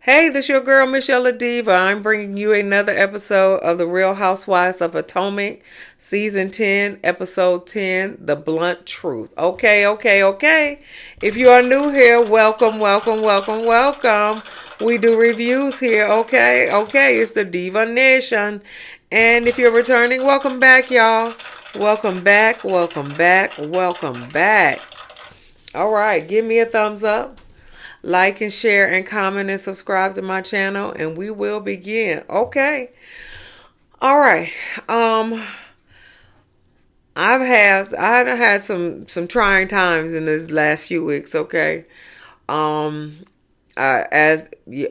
Hey, this your girl Michelle Diva. I'm bringing you another episode of the Real Housewives of Potomac, Season 10, Episode 10, The Blunt Truth. Okay. If you are new here, welcome. We do reviews here, okay. It's the Diva Nation. And if you're returning, welcome back, y'all. Welcome back. All right, give me a thumbs up. Like and share and comment and subscribe to my channel, and we will begin. Okay. All right. I've had some trying times in this last few weeks. Okay. As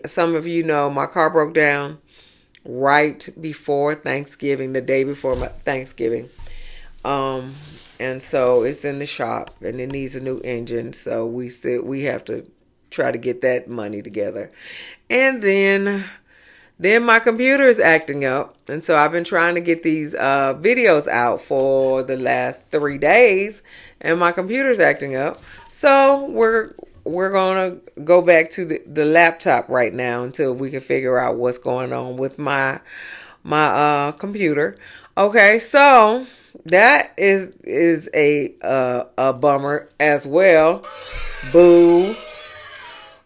some of you know, my car broke down right before Thanksgiving, the day before Thanksgiving. And so it's in the shop and it needs a new engine. So we have to try to get that money together. And then my computer is acting up. And so I've been trying to get these videos out for the last 3 days, and my computer's acting up. So we're gonna go back to the laptop right now until we can figure out what's going on with my computer. Okay, so that is a bummer as well. Boo.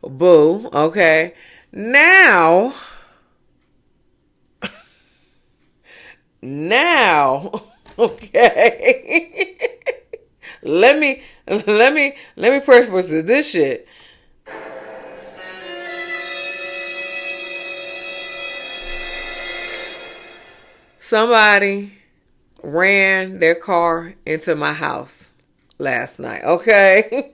Okay. Now, okay. let me preface this shit. Somebody ran their car into my house last night. Okay.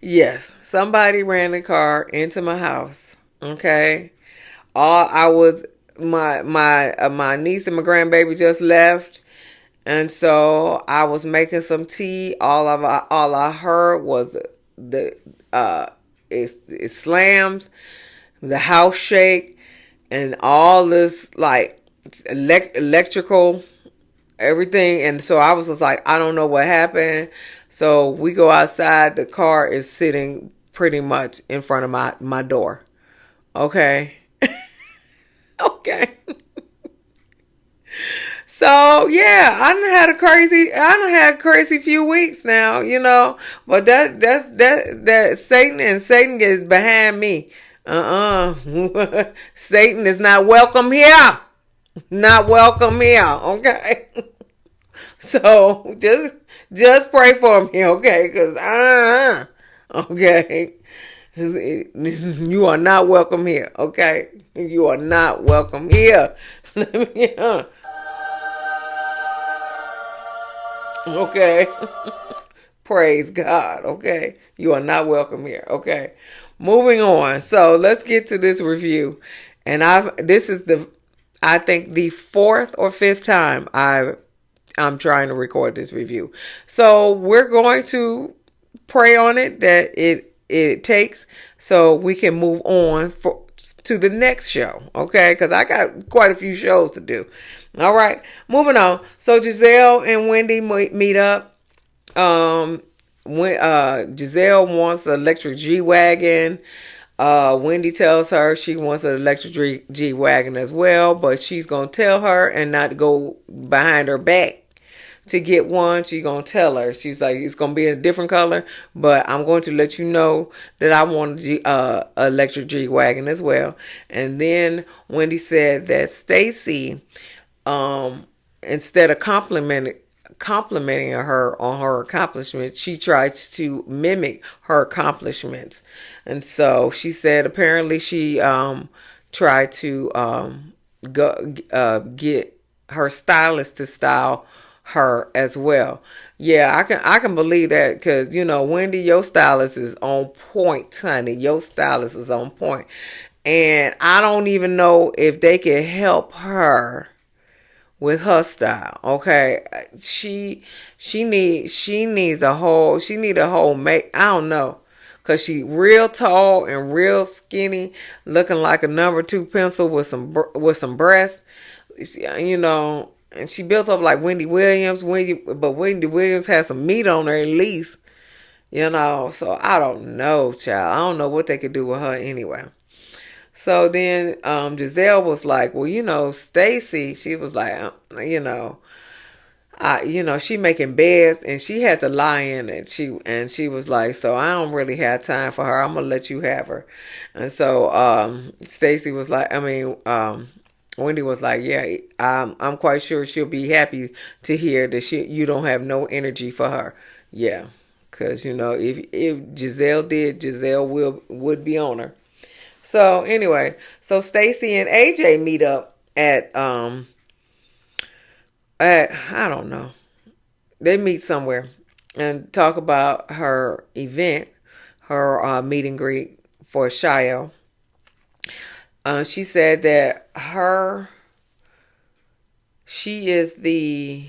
Yes, somebody ran the car into my house. Okay, my niece and my grandbaby just left, and so I was making some tea. All I heard was it slams, the house shake, and all this like electrical everything. And so I was just like, I don't know what happened. So we go outside. The car is sitting pretty much in front of my door. Okay. Okay. So yeah, I done had a crazy few weeks now, but that's Satan, and Satan is behind me. Satan is not welcome here. Not welcome here. Okay. So just pray for me, okay? Because okay, you are not welcome here, okay? You are not welcome here. Okay. Praise God, okay? You are not welcome here, okay? Moving on. So let's get to this review. And this is I think the fourth or fifth time I'm trying to record this review. So we're going to pray on it that it takes so we can move on to the next show. Okay. Cause I got quite a few shows to do. All right. Moving on. So Gizelle and Wendy meet up. When Gizelle wants an electric G-Wagon. Wendy tells her she wants an electric G-Wagon as well, but she's going to tell her and not go behind her back to get one. She's going to tell her. She's like, it's going to be in a different color, but I'm going to let you know that I want an electric G-Wagon as well. And then Wendy said that Stacey, instead of complimenting her on her accomplishments, she tries to mimic her accomplishments. And so she said apparently she tried to get her stylist to style her as well. Yeah, I can believe that, because Wendy, your stylist is on point, honey. Your stylist is on point. And I don't even know if they can help her with her style. Okay, she needs a whole make. I don't know, cause she real tall and real skinny, looking like a number 2 pencil with some breasts. and she built up like Wendy Williams. But Wendy Williams has some meat on her at least, So I don't know, child. I don't know what they could do with her anyway. So then Gizelle was like, well, Stacey, she was like, she making beds and she had to lie in it. She was like, so I don't really have time for her. I'm gonna let you have her. And so Stacey was like, Wendy was like, yeah, I'm quite sure she'll be happy to hear that you don't have no energy for her. Yeah, because if Gizelle did, Gizelle would be on her. So anyway, so Stacey and AJ meet up at I don't know. They meet somewhere and talk about her event, her meet and greet for Shio. She said that she is the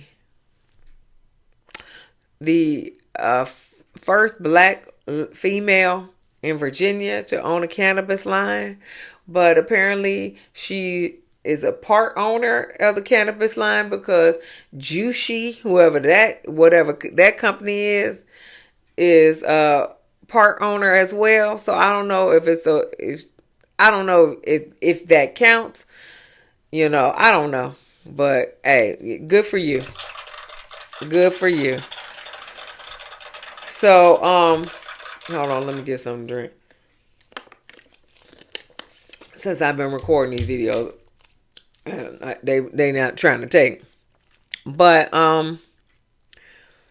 first black female in Virginia to own a cannabis line, but apparently she is a part owner of the cannabis line because Juicy, whatever that company is a part owner as well. So I don't know if if that counts. I don't know. But hey, good for you. Good for you. So hold on, let me get something to drink. Since I've been recording these videos, they not trying to take. But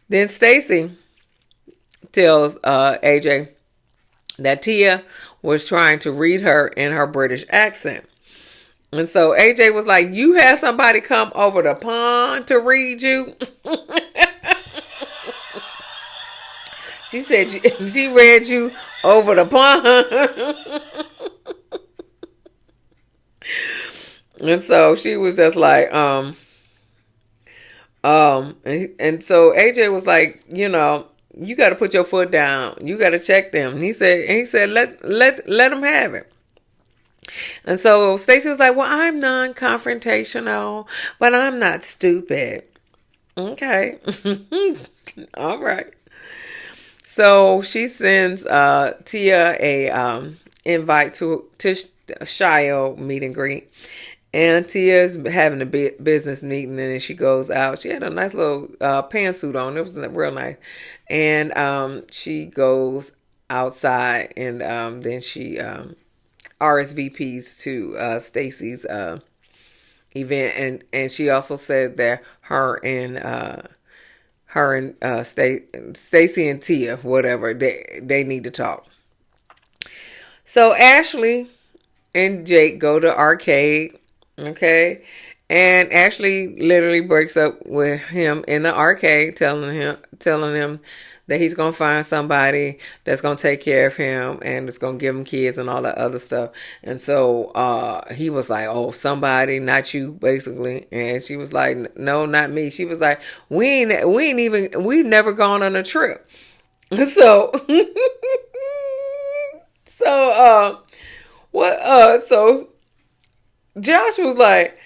then Stacey tells AJ that Tia was trying to read her in her British accent. And so AJ was like, you had somebody come over the pond to read you? She said she read you over the pond. And so she was just like, and so AJ was like, you got to put your foot down. You got to check them. And he said, let them have it. And so Stacey was like, well, I'm non-confrontational, but I'm not stupid. Okay. All right. So she sends Tia a invite to Shio meet and greet. And Tia's having a business meeting, and then she goes out. She had a nice little pantsuit on. It was real nice. And she goes outside, and then she RSVPs to Stacey's event. And she also said that her and Stacey and Tia, whatever, they need to talk. So Ashley and Jake go to arcade. Okay. And Ashley literally breaks up with him in the arcade, telling him that he's going to find somebody that's going to take care of him and it's going to give him kids and all that other stuff. And so he was like, oh, somebody, not you, basically. And she was like, no, not me. She was like, we've never gone on a trip. So, so Josh was like,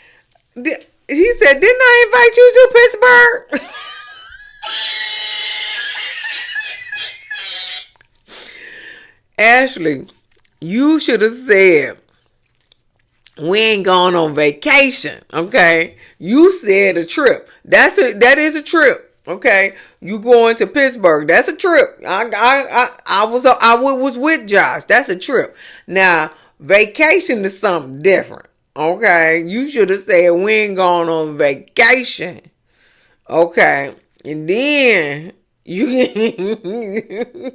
he said, didn't I invite you to Pittsburgh? Ashley, you should have said, we ain't going on vacation, okay? You said a trip. That is a trip, okay? You going to Pittsburgh? That's a trip. I was with Josh. That's a trip. Now, vacation is something different, okay? You should have said, we ain't going on vacation, okay? And then you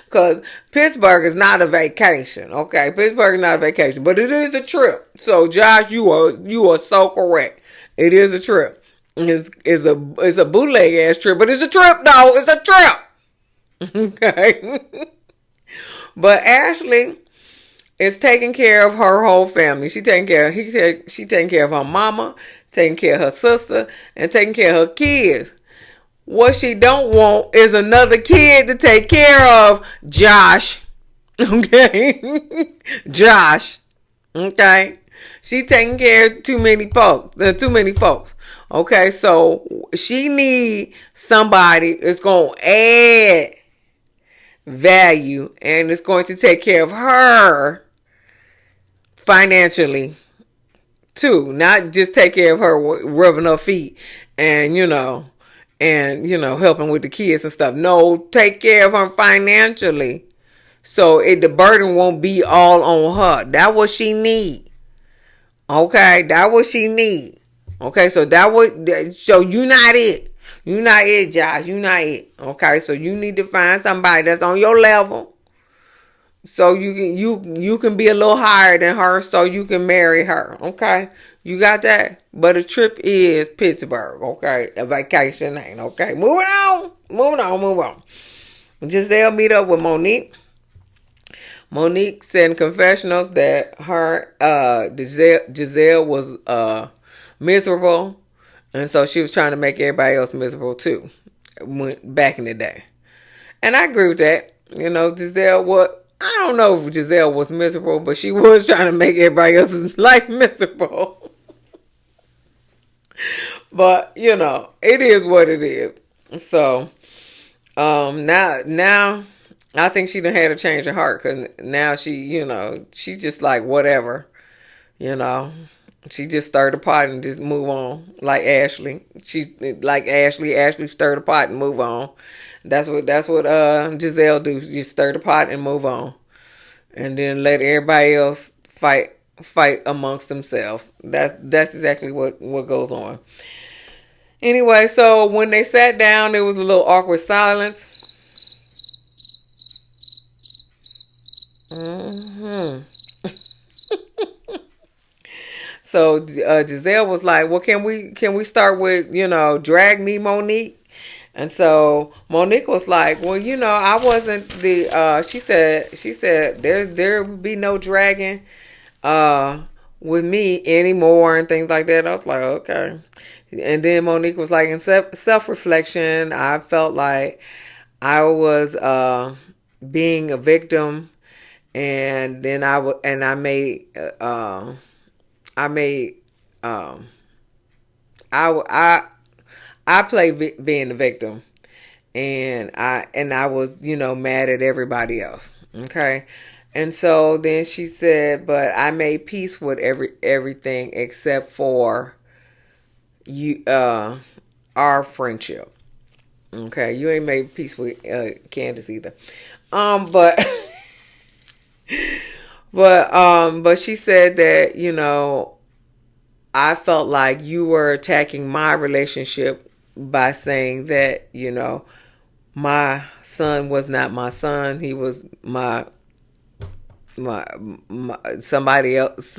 because Pittsburgh is not a vacation, okay? Pittsburgh is not a vacation, but it is a trip. So, Josh, you are so correct. It is a trip. It's a bootleg ass trip, but it's a trip, though. It's a trip, okay? But Ashley is taking care of her whole family. She taking care of her mama, taking care of her sister, and taking care of her kids. What she don't want is another kid to take care of. Josh. Okay? Josh. Okay? She taking care of too many folks. Okay, so she need somebody that's gonna add value and it's going to take care of her financially too, not just take care of her rubbing her feet and helping with the kids and stuff. No, take care of her financially, so the burden won't be all on her. That's what she need. Okay, that what she need. Okay, so you not it. You not it, Josh. You not it. Okay, so you need to find somebody that's on your level, so you can be a little higher than her, so you can marry her. Okay, you got that. But a trip is Pittsburgh. Okay, a vacation ain't. Okay, moving on. Gizelle meet up with Monique. Monique said in confessionals that Gizelle was miserable, and so she was trying to make everybody else miserable too, back in the day. And I agree with that. Gizelle, I don't know if Gizelle was miserable, but she was trying to make everybody else's life miserable. But it is what it is. So now I think she done had a change of heart, because now she's just like whatever, you know. She just stirred the pot and just move on, like Ashley. She like Ashley. Ashley stirred the pot and move on. That's what Gizelle do. Just stir the pot and move on, and then let everybody else fight amongst themselves. That's exactly what goes on. Anyway, so when they sat down, there was a little awkward silence. Mm-hmm. So Gizelle was like, "Well, can we start with drag me, Monique?" And so Monique was like, "Well, I wasn't the." She said there would be no dragging with me anymore and things like that. I was like, okay. And then Monique was like, in self reflection, I felt like I was being a victim, and then I made I played being the victim, and I was mad at everybody else. Okay, and so then she said, but I made peace with everything except for you, our friendship. Okay, you ain't made peace with Candace either. But but she said that I felt like you were attacking my relationship by saying that my son was not my son. He was my somebody else's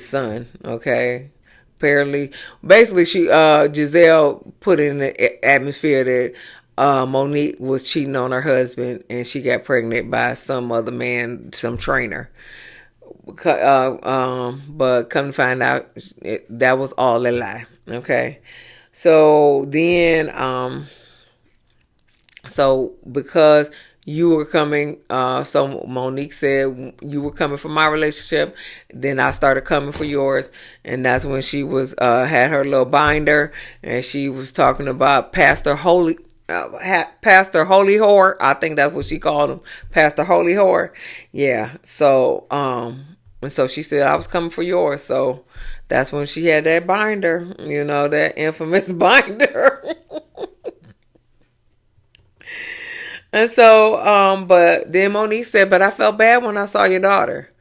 son. Okay. Apparently, basically, Gizelle put in the atmosphere that Monique was cheating on her husband, and she got pregnant by some other man, some trainer. But come to find out, that was all a lie. Okay, so then, so because you were coming, so Monique said you were coming for my relationship, then I started coming for yours, and that's when she was had her little binder, and she was talking about Pastor Holy Whore. I think that's what she called him, Pastor Holy Whore. Yeah. So and so she said I was coming for yours. So that's when she had that binder, that infamous binder. And so, but then Monique said, but I felt bad when I saw your daughter.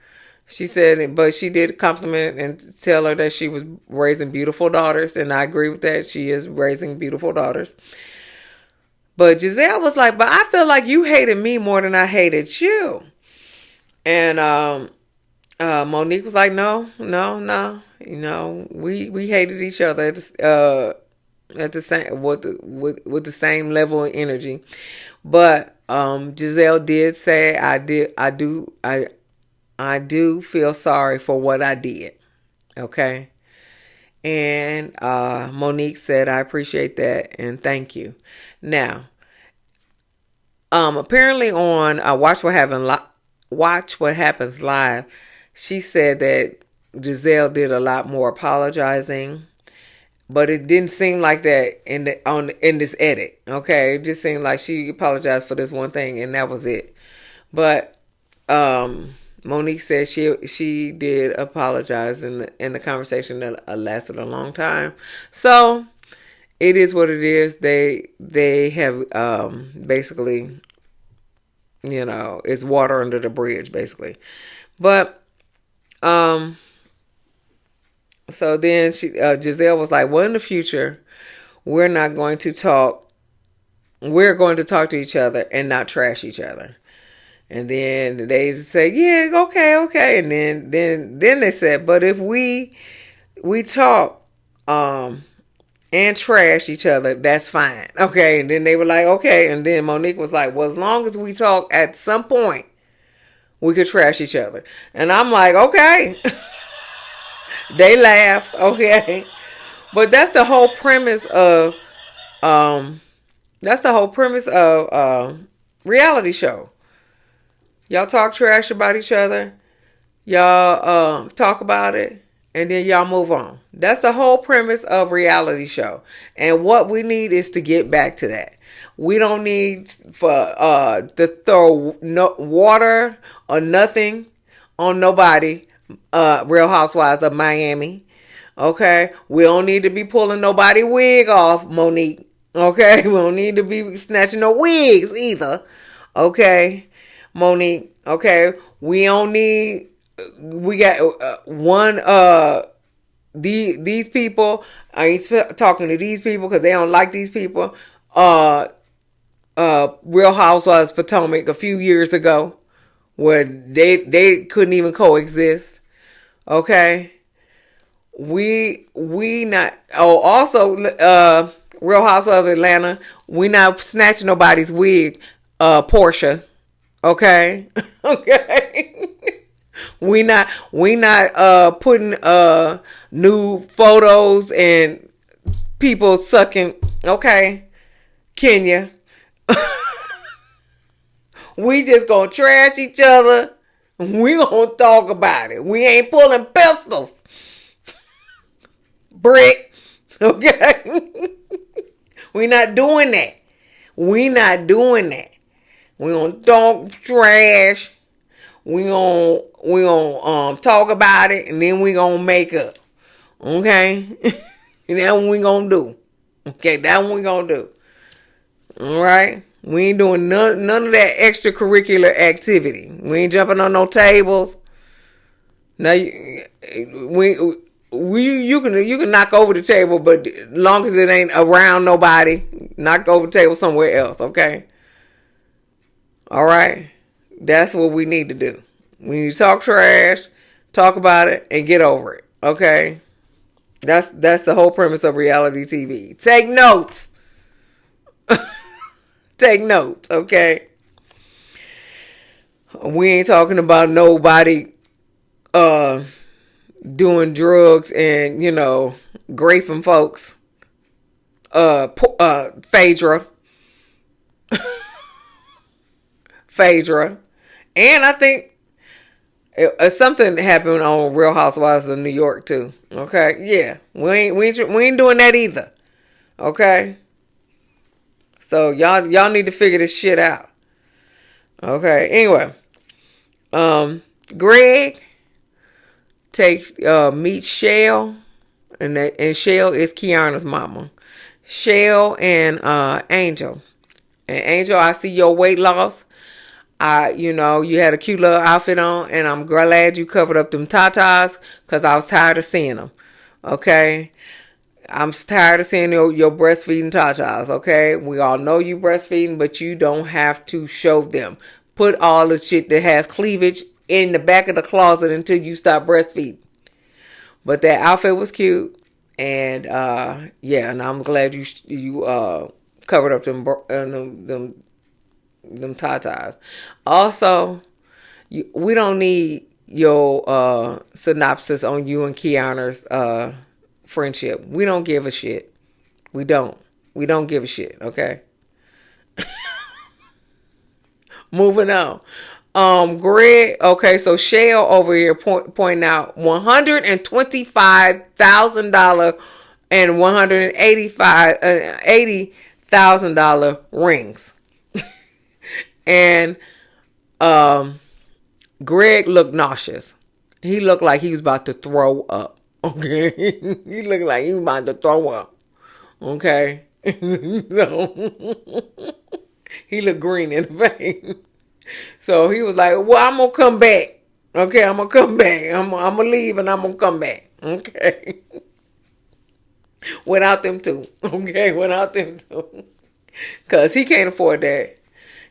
She said, but she did compliment and tell her that she was raising beautiful daughters. And I agree with that. She is raising beautiful daughters. But Gizelle was like, but I feel like you hated me more than I hated you. And Monique was like, no. We hated each other at the same with the same level of energy. But Gizelle did say I do feel sorry for what I did. Okay. And Monique said, I appreciate that and thank you. Now, apparently on Watch What Happens Live, she said that Gizelle did a lot more apologizing but it didn't seem like that in this edit. Okay, it just seemed like she apologized for this one thing, and that was it. But Monique said she did apologize in the conversation that lasted a long time. So it is what it is. They have basically, it's water under the bridge basically. But so then Gizelle was like, well, in the future, we're not going to talk. We're going to talk to each other and not trash each other. And then they say, yeah, okay. And then they said, but if we talk and trash each other, that's fine. Okay. And then they were like, okay. And then Monique was like, well, as long as we talk at some point, we could trash each other. And I'm like, okay. They laugh, okay. But that's the whole premise of reality show. Y'all talk trash about each other. Y'all talk about it, and then y'all move on. That's the whole premise of reality show. And what we need is to get back to that. We don't need to throw water or nothing on nobody. Real Housewives of Miami. Okay, we don't need to be pulling nobody wig off, Monique. Okay, we don't need to be snatching no wigs either. Okay, Monique. Okay, we don't need. We got one. These people. I ain't talking to these people because they don't like these people. Real Housewives of Potomac a few years ago, where they couldn't even coexist. Okay, we not. Oh, also, Real Housewives of Atlanta. We not snatching nobody's wig. Portia. Okay, okay. we not putting new photos and people sucking. Okay, Kenya. We just gonna trash each other. We gonna talk about it. We ain't pulling pistols. Brick. Okay? We not doing that. We gonna talk trash. We gonna talk about it, and then we gonna make up. Okay? And that's what we gonna do. Okay, that's what we gonna do. Alright? We ain't doing none of that extracurricular activity. We ain't jumping on no tables. Now you can knock over the table, but as long as it ain't around nobody, knock over the table somewhere else, okay? All right? That's what we need to do. We need to talk trash, talk about it, and get over it, okay? That's the whole premise of reality TV. Take notes. Take notes, okay? We ain't talking about nobody doing drugs and, graping folks. Phaedra. And I think something happened on Real Housewives of New York too. Okay? Yeah. We ain't doing that either. Okay? So y'all need to figure this shit out. Okay. Anyway, Greg meets Shell, and Shell is Kiana's mama. Shell and Angel. And Angel, I see your weight loss. You had a cute little outfit on, and I'm glad you covered up them tatas because I was tired of seeing them. Okay. I'm tired of seeing your breastfeeding tatas, okay? We all know you breastfeeding, but you don't have to show them. Put all the shit that has cleavage in the back of the closet until you stop breastfeeding. But that outfit was cute, and and I'm glad you covered up them tatas. Also, we don't need your synopsis on you and Kiana's friendship. We don't give a shit. We don't give a shit, okay? Moving on. Greg, okay, so Shell over here pointing out $125,000 and $180,000 rings. And Greg looked nauseous. He looked like he was about to throw up. Okay. He looked like he was about to throw up. Okay. So he looked green in the face. So he was like, well, I'm going to come back. Okay, I'm going to come back. I'm going to leave and I'm going to come back. Okay. Without them two. Okay, without them two. Because he can't afford that.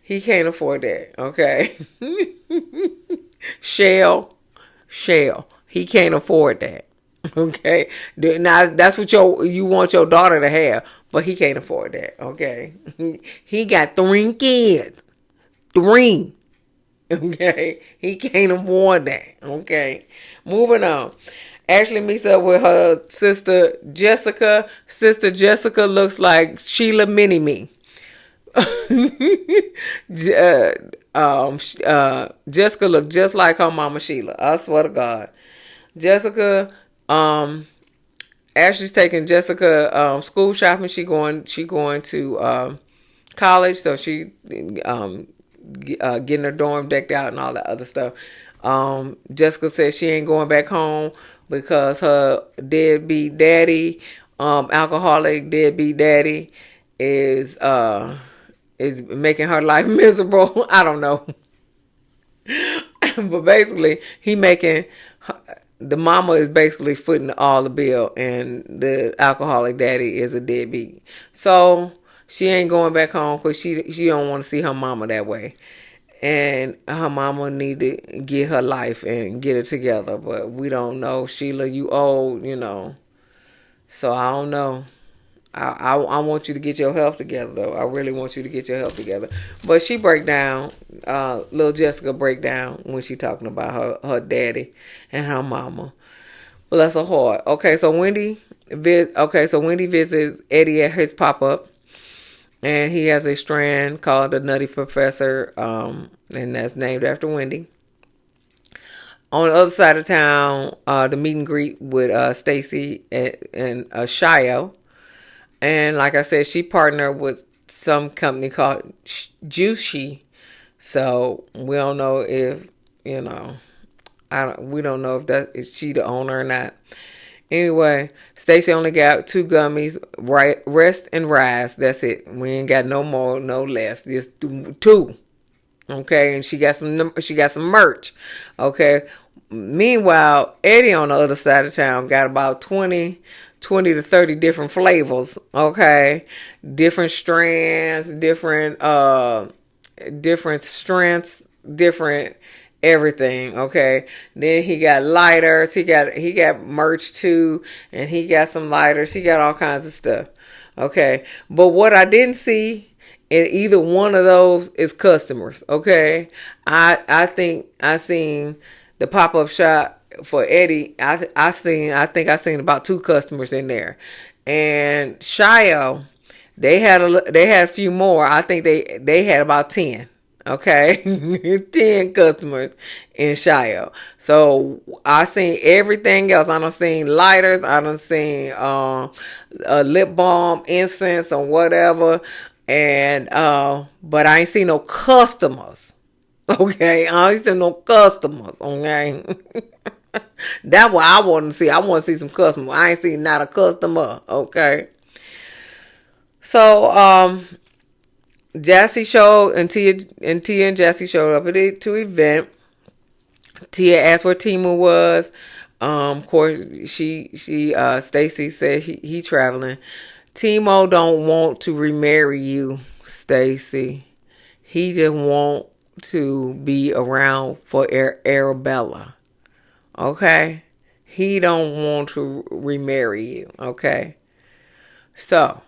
He can't afford that. Okay. Shell. He can't afford that. Okay. Now that's what you want your daughter to have, but he can't afford that. Okay. He got 3 kids. 3. Okay. He can't afford that. Okay. Moving on. Ashley meets up with her sister Jessica. Sister Jessica looks like Sheila Mini-Me. Jessica looked just like her mama Sheila. I swear to God. Jessica, Ashley's taking Jessica school shopping. She going to college, so she getting her dorm decked out and all that other stuff. Jessica says she ain't going back home because her deadbeat daddy, alcoholic deadbeat daddy, is making her life miserable. I don't know. But basically, the mama is basically footing all the bill, and the alcoholic daddy is a deadbeat. So she ain't going back home because she don't want to see her mama that way. And her mama need to get her life and get it together. But we don't know. Sheila, you old, So I don't know. I want you to get your health together, though. I really want you to get your health together. But she break down, little Jessica break down when she talking about her daddy and her mama. Bless her heart. Okay, so Wendy visits Eddie at his pop-up. And he has a strand called the Nutty Professor, and that's named after Wendy. On the other side of town, the meet and greet with Stacey and Shio. And like I said, she partnered with some company called Juicy. So we don't know if, we don't know if is she the owner or not. Anyway, Stacey only got 2 gummies, right? Rest and rise. That's it. We ain't got no more, no less. Just 2. Okay, and she got some merch. Okay. Meanwhile, Eddie on the other side of town got about 20 to 30 different flavors. Okay, different strands, different strengths, different everything. Okay, then he got lighters. He got merch too, and he got some lighters. He got all kinds of stuff. Okay, but what I didn't see in either one of those is customers. Okay, I think I seen the pop-up shop for Eddie. I think I seen about 2 customers in there, and Shio, they had a few more. I think they had about 10. Okay, 10 customers in Shio. So I seen everything else. I done seen lighters. I done seen a lip balm, incense, or whatever. And but I ain't seen no customers. Okay, I ain't seen no customers. Okay, that's what I want to see. I want to see some customers. I ain't seen not a customer. Okay, so Jassy showed, and Tia and Jassy showed up to event. Tia asked where Timu was. Of course, she Stacey said he traveling. Timo don't want to remarry you, Stacey. He just want to be around for Arabella. Okay? He don't want to remarry you. Okay? So,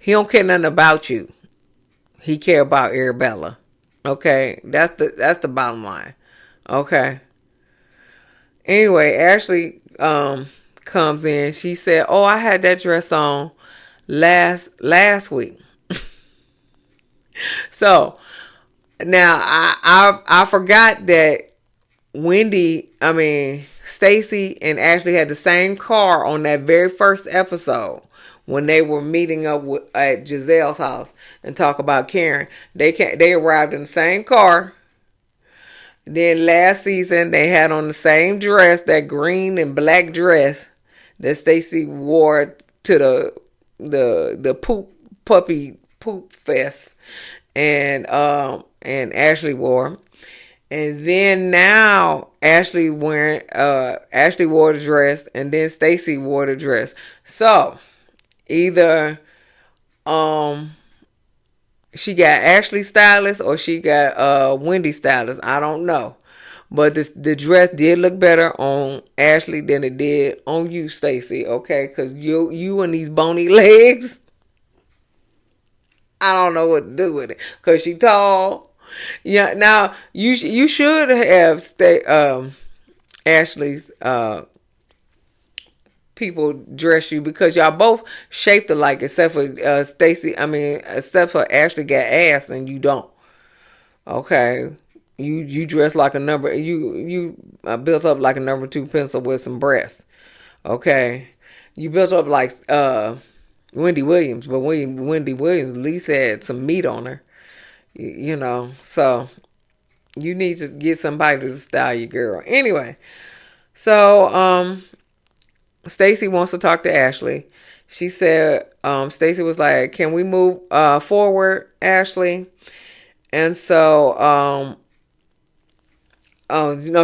he don't care nothing about you. He care about Arabella. Okay? That's the bottom line. Okay? Anyway, Ashley comes in. She said, "Oh, I had that dress on last week." So now I forgot that Wendy. I mean, Stacey and Ashley had the same car on that very first episode when they were meeting up at Gizelle's house and talk about Karen. They arrived in the same car. Then last season they had on the same dress, that green and black dress that Stacey wore to the puppy poop fest, and Ashley wore. And then now Ashley wore the dress, and then Stacey wore the dress. So either she got Ashley stylist or she got Wendy stylist. I don't know. But the dress did look better on Ashley than it did on you, Stacey. Okay, because you and these bony legs, I don't know what to do with it. Because she tall. Yeah. Now you should have Ashley's people dress you, because y'all both shaped alike, except for Stacey. I mean, except for Ashley got ass and you don't. Okay. You dress like a number. You built up like a number 2 pencil with some breasts. Okay, you built up like Wendy Williams, but Wendy Williams at least had some meat on her. You know, so you need to get somebody to style your girl. Anyway, so Stacey wants to talk to Ashley. She said Stacey was like, "Can we move forward, Ashley?" And so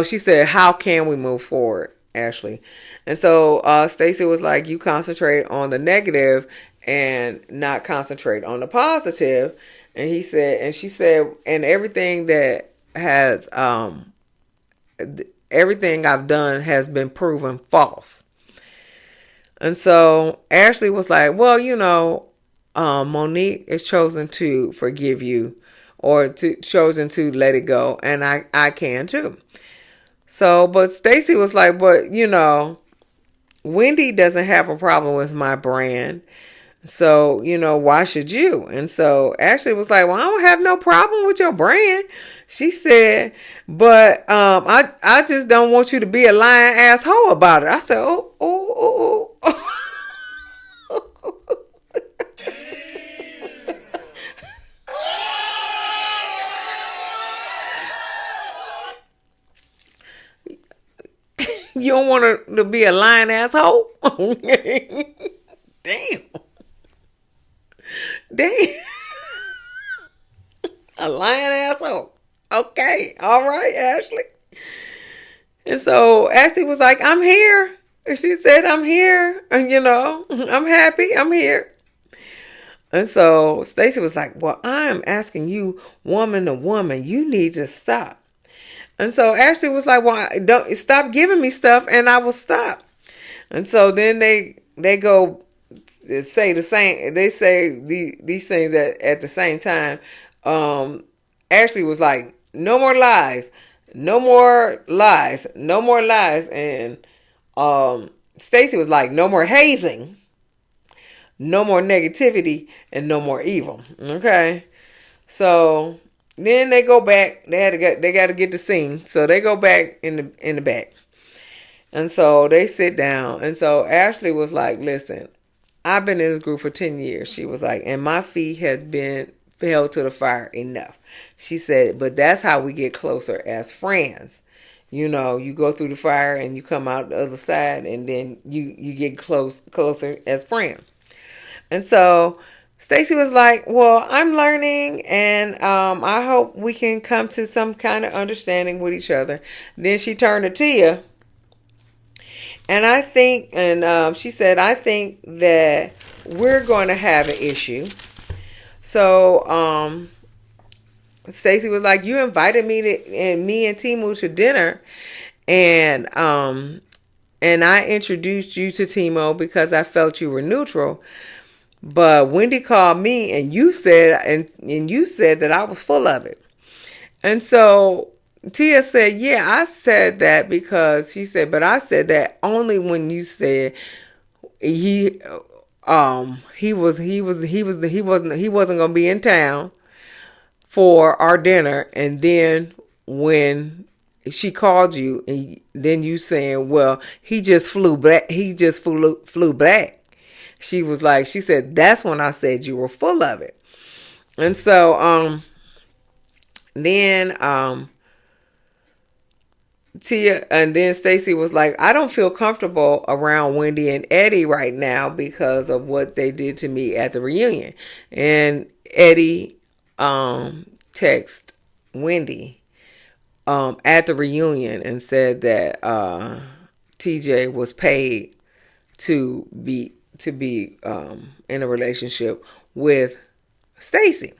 she said, "How can we move forward, Ashley?" And so Stacey was like, "You concentrate on the negative and not concentrate on the positive." And she said, "And everything that has everything I've done has been proven false." And so Ashley was like, "Well, Monique is chosen to forgive you, or chosen to let it go, and I can too." So, but Stacey was like, "But Wendy doesn't have a problem with my brand, so why should you?" And so Ashley was like, "Well, I don't have no problem with your brand." She said, "But I just don't want you to be a lying asshole about it." I said, "Oh." You don't want her to be a lying asshole? Damn. A lying asshole. Okay. All right, Ashley. And so Ashley was like, "I'm here." And she said, "I'm here. And I'm happy. I'm here." And so Stacey was like, "Well, I'm asking you, woman to woman, you need to stop." And so Ashley was like, "Well, don't stop giving me stuff and I will stop." And so then they go say the same. They say these things at the same time. Ashley was like, "No more lies. No more lies. No more lies." And Stacey was like, "No more hazing. No more negativity, and no more evil." Okay. So then they go back. They got to get the scene. So they go back in the back. And so they sit down. And so Ashley was like, "Listen, I've been in this group for 10 years." She was like, "And my feet has been held to the fire enough." She said, "But that's how we get closer as friends. You go through the fire and you come out the other side, and then you get closer as friends." And so Stacey was like, "Well, I'm learning, and I hope we can come to some kind of understanding with each other." Then she turned to Tia, and she said, "I think that we're going to have an issue." So Stacey was like, "You invited me and Timu to dinner, and I introduced you to Timo because I felt you were neutral. But Wendy called me and you said that I was full of it." And so Tia said, "Yeah, I said that because," she said, "but I said that only when you said he wasn't going to be in town for our dinner, and then when she called you, and then you saying, well, he just flew black. He just flew black. She said, that's when I said you were full of it. And so, then, Tia, and then Stacey was like, I don't feel comfortable around Wendy and Eddie right now because of what they did to me at the reunion. And Eddie, text Wendy, at the reunion and said that, TJ was paid to be in a relationship with Stacey.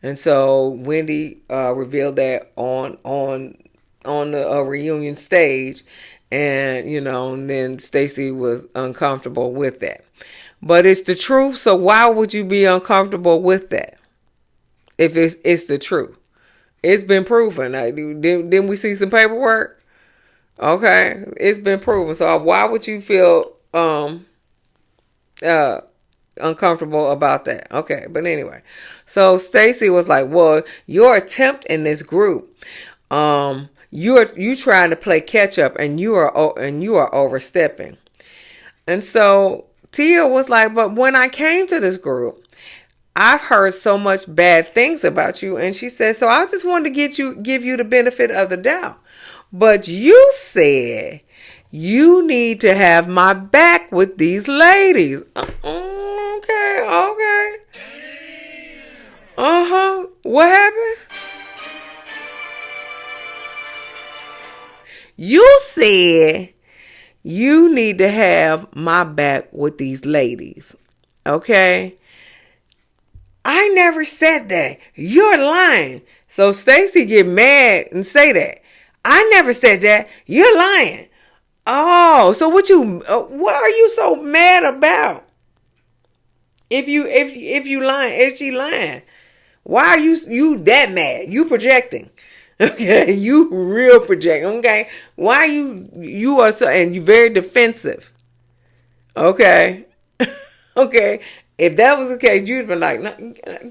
And so Wendy revealed that on the reunion stage, and and then Stacey was uncomfortable with that. But it's the truth, so why would you be uncomfortable with that if it's the truth? It's been proven. Didn't we see some paperwork? Okay, it's been proven. So why would you feel uncomfortable about that? Okay, but anyway, so Stacey was like, well, your attempt in this group, you trying to play catch up, and you are overstepping. And so Tia was like, but when I came to this group, I've heard so much bad things about you. And she said, so I just wanted to give you the benefit of the doubt. But you said you need to have my back with these ladies. Okay. What happened? You said you need to have my back with these ladies. Okay? I never said that. You're lying. So Stacey get mad and say that. I never said that. You're lying. Oh, so what are you so mad about? If you lying, if she lying, why are you that mad? You projecting. Okay, you real project. Okay, why you are so, and you very defensive. Okay, okay. If that was the case, you'd been like, no,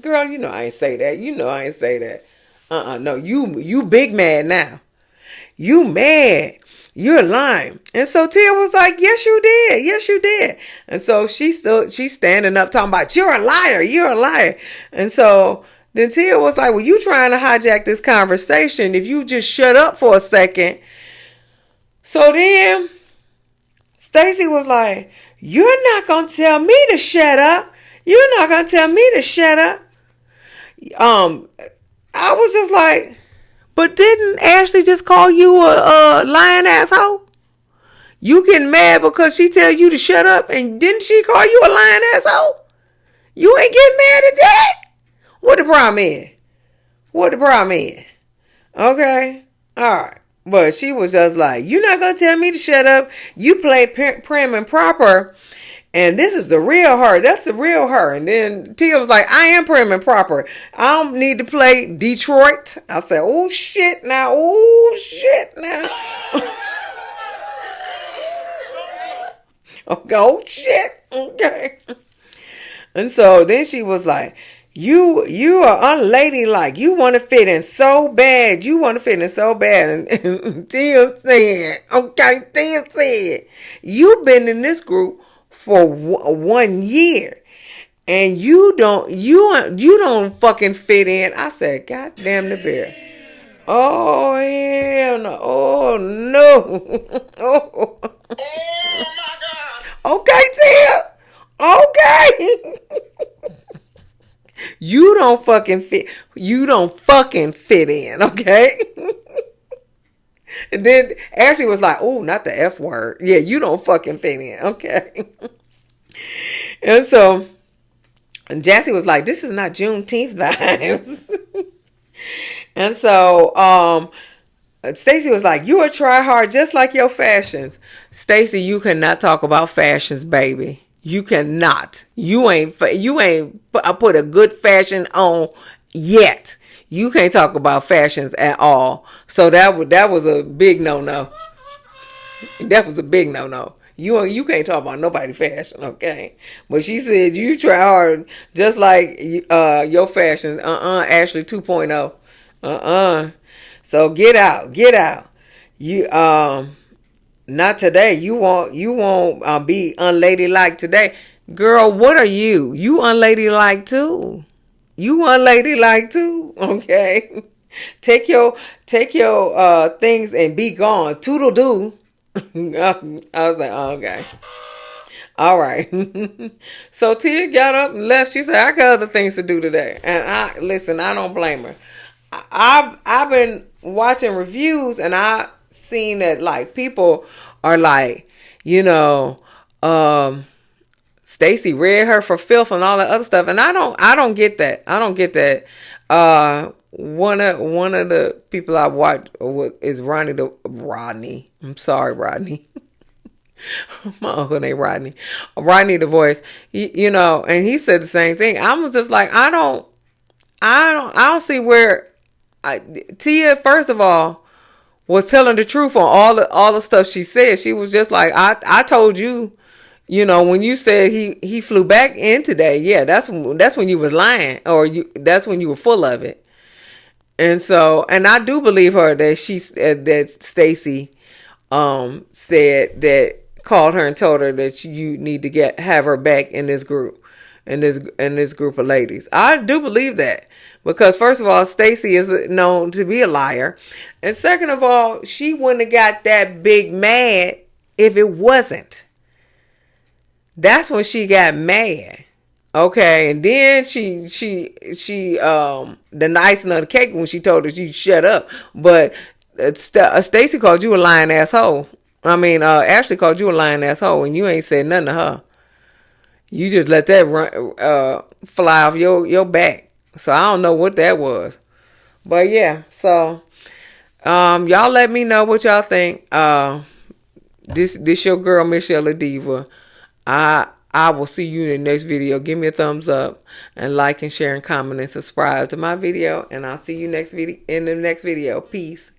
"Girl, I ain't say that. I ain't say that. No, you big mad now. You mad. You're lying." And so Tia was like, "Yes, you did. Yes, you did." And so she's standing up talking about, "You're a liar. You're a liar." And so then Tia was like, well, you trying to hijack this conversation. If you just shut up for a second. So then Stacey was like, you're not going to tell me to shut up. You're not going to tell me to shut up. I was just like, but didn't Ashley just call you a lying asshole? You getting mad because she tell you to shut up, and didn't she call you a lying asshole? You ain't getting mad at that? What the problem is? What the problem is? Okay. All right. But she was just like, you're not going to tell me to shut up. You play prim and proper. And this is the real her. That's the real her. And then Tia was like, I am prim and proper. I don't need to play Detroit. I said, oh, shit now. Oh, shit now. Okay. Oh, shit. Okay. And so then she was like, you are unladylike. You want to fit in so bad. You want to fit in so bad. And Tia said, you've been in this group for 1 year, and you don't fucking fit in. I said, God damn the bear. Oh hell no. Oh no. Oh my God. Okay, Tia. Okay. You don't fucking fit. You don't fucking fit in, okay? And then Ashley was like, oh, not the F word. Yeah, you don't fucking fit in, okay? And so Jassy was like, this is not Juneteenth vibes. And so Stacey was like, you a try hard just like your fashions. Stacey, you cannot talk about fashions, baby. You cannot. You ain't put a good fashion on yet. You can't talk about fashions at all. So that was a big no. That was a big no. You can't talk about nobody fashion, okay? But she said you try hard just like your fashions. Ashley 2.0. So get out. You not today. You won't be unladylike today. Girl, what are you? You unladylike too. You unladylike too. Okay. Take your things and be gone. Toodle doo. I was like, oh, okay. All right. So Tia got up and left. She said, I got other things to do today. And I don't blame her. I've been watching reviews and I seen that like people are like, you know, Stacey read her for filth and all that other stuff. And I don't get that. I don't get that. One of the people I watch is Rodney. I'm sorry, Rodney. My uncle named Rodney. Rodney the voice. And he said the same thing. I was just like, I don't see where Tia, first of all, was telling the truth on all the stuff she said. She was just like, I told you, when you said he flew back in today. Yeah, that's when you was lying, or that's when you were full of it. And so, and I do believe her that Stacey said that, called her and told her that you need to have her back in this group, in this group of ladies. I do believe that, because first of all, Stacey is known to be a liar, and second of all, she wouldn't have got that big mad if it wasn't. That's when she got mad. Okay, and then she the icing on the cake when she told her you shut up. But Stacey called you a lying asshole. I mean, Ashley called you a lying asshole, and you ain't said nothing to her. You just let that fly off your back. So I don't know what that was, but yeah. So y'all let me know what y'all think. This your girl Michelle the Diva. I will see you in the next video. Give me a thumbs up and like and share and comment and subscribe to my video. And I'll see you in the next video. Peace.